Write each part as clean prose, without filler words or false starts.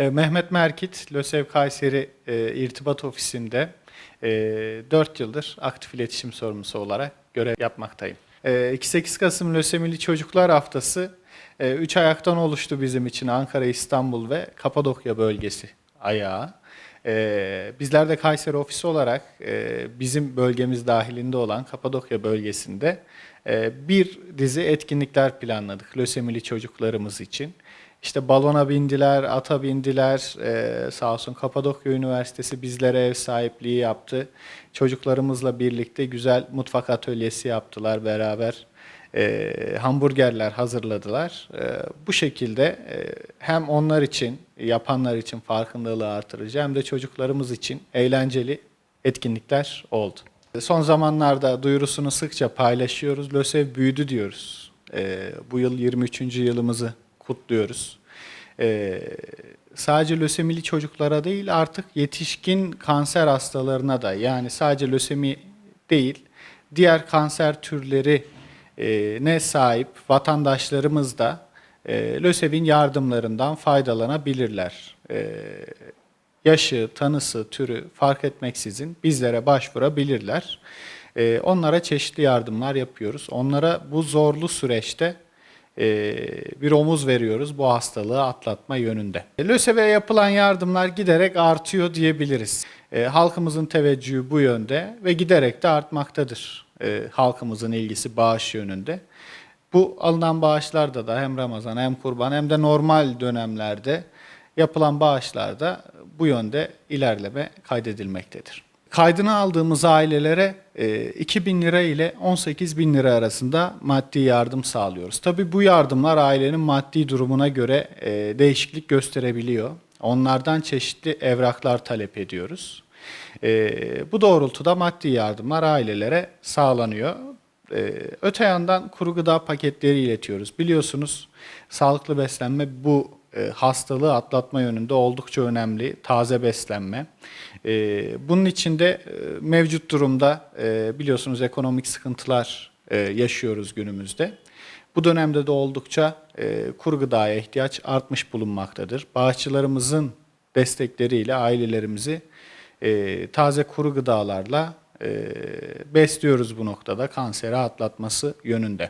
Mehmet Merkit, LÖSEV Kayseri İrtibat Ofisi'nde 4 yıldır aktif iletişim sorumlusu olarak görev yapmaktayım. 2-8 Kasım Lösemili Çocuklar Haftası 3 ayaktan oluştu bizim için Ankara, İstanbul ve Kapadokya bölgesi ayağı. Bizler de Kayseri ofisi olarak bizim bölgemiz dahilinde olan Kapadokya bölgesinde bir dizi etkinlikler planladık lösemili çocuklarımız için. İşte balona bindiler, ata bindiler. Sağ olsun Kapadokya Üniversitesi bizlere ev sahipliği yaptı. Çocuklarımızla birlikte güzel mutfak atölyesi yaptılar beraber. Hamburgerler hazırladılar. Bu şekilde hem onlar için, yapanlar için farkındalığı artırıcı hem de çocuklarımız için eğlenceli etkinlikler oldu. Son zamanlarda duyurusunu sıkça paylaşıyoruz. LÖSEV büyüdü diyoruz. Bu yıl 23. yılımızı kutluyoruz. Sadece lösemili çocuklara değil artık yetişkin kanser hastalarına da, yani sadece lösemi değil diğer kanser türleri ne sahip vatandaşlarımız da LÖSEV'in yardımlarından faydalanabilirler. Yaşı, tanısı, türü fark etmeksizin bizlere başvurabilirler. Onlara çeşitli yardımlar yapıyoruz. Onlara bu zorlu süreçte bir omuz veriyoruz bu hastalığı atlatma yönünde. LÖSEV'e yapılan yardımlar giderek artıyor diyebiliriz. Halkımızın teveccühü bu yönde ve giderek de artmaktadır. Halkımızın ilgisi bağış yönünde. Bu alınan bağışlarda da hem Ramazan hem Kurban hem de normal dönemlerde yapılan bağışlarda bu yönde ilerleme kaydedilmektedir. Kaydını aldığımız ailelere 2.000 lira ile 18.000 lira arasında maddi yardım sağlıyoruz. Tabii bu yardımlar ailenin maddi durumuna göre değişiklik gösterebiliyor. Onlardan çeşitli evraklar talep ediyoruz. Bu doğrultuda maddi yardımlar ailelere sağlanıyor. Öte yandan kuru gıda paketleri iletiyoruz. Biliyorsunuz sağlıklı beslenme bu hastalığı atlatma yönünde oldukça önemli. Taze beslenme. Bunun için de mevcut durumda biliyorsunuz ekonomik sıkıntılar yaşıyoruz günümüzde. Bu dönemde de oldukça kuru gıdaya ihtiyaç artmış bulunmaktadır. Bağışçılarımızın destekleriyle ailelerimizi taze kuru gıdalarla besliyoruz bu noktada kanseri atlatması yönünde.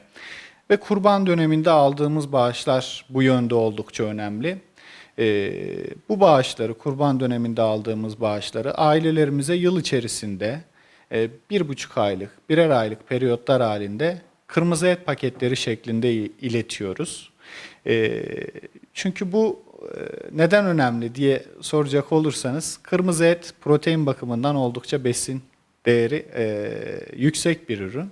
Ve kurban döneminde aldığımız bağışlar bu yönde oldukça önemli. Bu bağışları, kurban döneminde aldığımız bağışları ailelerimize yıl içerisinde 1,5 aylık, birer aylık periyotlar halinde kırmızı et paketleri şeklinde iletiyoruz. Çünkü bu neden önemli diye soracak olursanız, kırmızı et protein bakımından oldukça besin değeri yüksek bir ürün.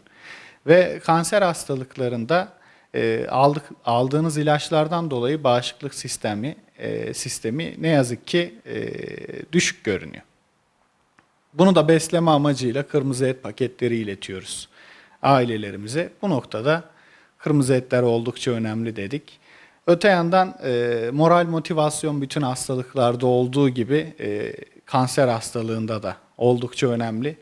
Ve kanser hastalıklarında aldığınız ilaçlardan dolayı bağışıklık sistemi ne yazık ki düşük görünüyor. Bunu da besleme amacıyla kırmızı et paketleri iletiyoruz ailelerimize. Bu noktada kırmızı etler oldukça önemli dedik. Öte yandan moral motivasyon bütün hastalıklarda olduğu gibi kanser hastalığında da oldukça önemli.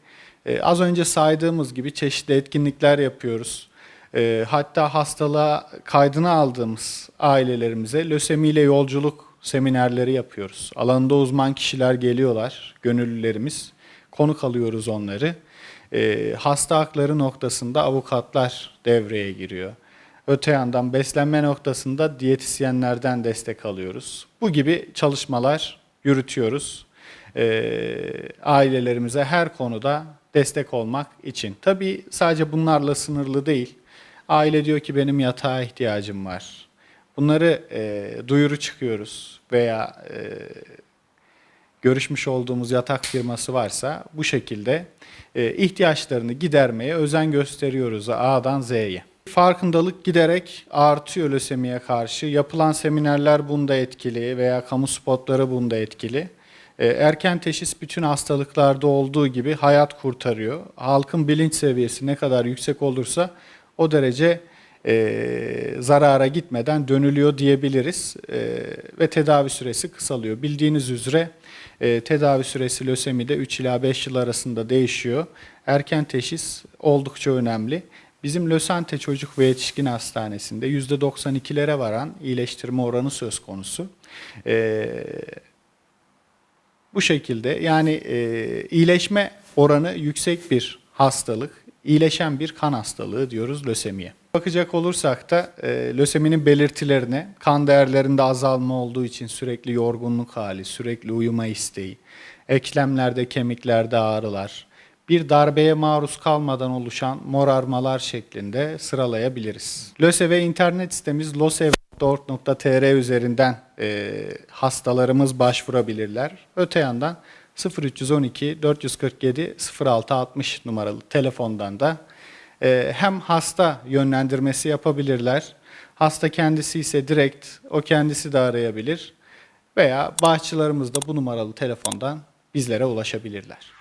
Az önce saydığımız gibi çeşitli etkinlikler yapıyoruz. Hatta hastalığa kaydını aldığımız ailelerimize lösemiyle yolculuk seminerleri yapıyoruz. Alanında uzman kişiler geliyorlar, gönüllülerimiz. Konuk alıyoruz onları. Hasta hakları noktasında avukatlar devreye giriyor. Öte yandan beslenme noktasında diyetisyenlerden destek alıyoruz. Bu gibi çalışmalar yürütüyoruz. Ailelerimize her konuda destek olmak için. Tabii sadece bunlarla sınırlı değil. Aile diyor ki benim yatağa ihtiyacım var. Bunları duyuru çıkıyoruz veya görüşmüş olduğumuz yatak firması varsa bu şekilde ihtiyaçlarını gidermeye özen gösteriyoruz A'dan Z'ye. Farkındalık giderek artıyor lösemiye karşı. Yapılan seminerler bunda etkili veya kamu spotları bunda etkili. Erken teşhis bütün hastalıklarda olduğu gibi hayat kurtarıyor. Halkın bilinç seviyesi ne kadar yüksek olursa o derece zarara gitmeden dönülüyor diyebiliriz ve tedavi süresi kısalıyor. Bildiğiniz üzere tedavi süresi lösemide 3 ila 5 yıl arasında değişiyor. Erken teşhis oldukça önemli. Bizim Lösente Çocuk ve Yetişkin Hastanesi'nde %92'lere varan iyileştirme oranı söz konusu. Bu şekilde yani iyileşme oranı yüksek bir hastalık, iyileşen bir kan hastalığı diyoruz lösemiye. Bakacak olursak da löseminin belirtilerine kan değerlerinde azalma olduğu için sürekli yorgunluk hali, sürekli uyuma isteği, eklemlerde, kemiklerde ağrılar, bir darbeye maruz kalmadan oluşan morarmalar şeklinde sıralayabiliriz. LÖSEV internet sitemiz losev.org.tr üzerinden hastalarımız başvurabilirler. Öte yandan 0312 447 0660 numaralı telefondan da hem hasta yönlendirmesi yapabilirler. Hasta kendisi ise direkt o kendisi de arayabilir veya bağışçılarımız da bu numaralı telefondan bizlere ulaşabilirler.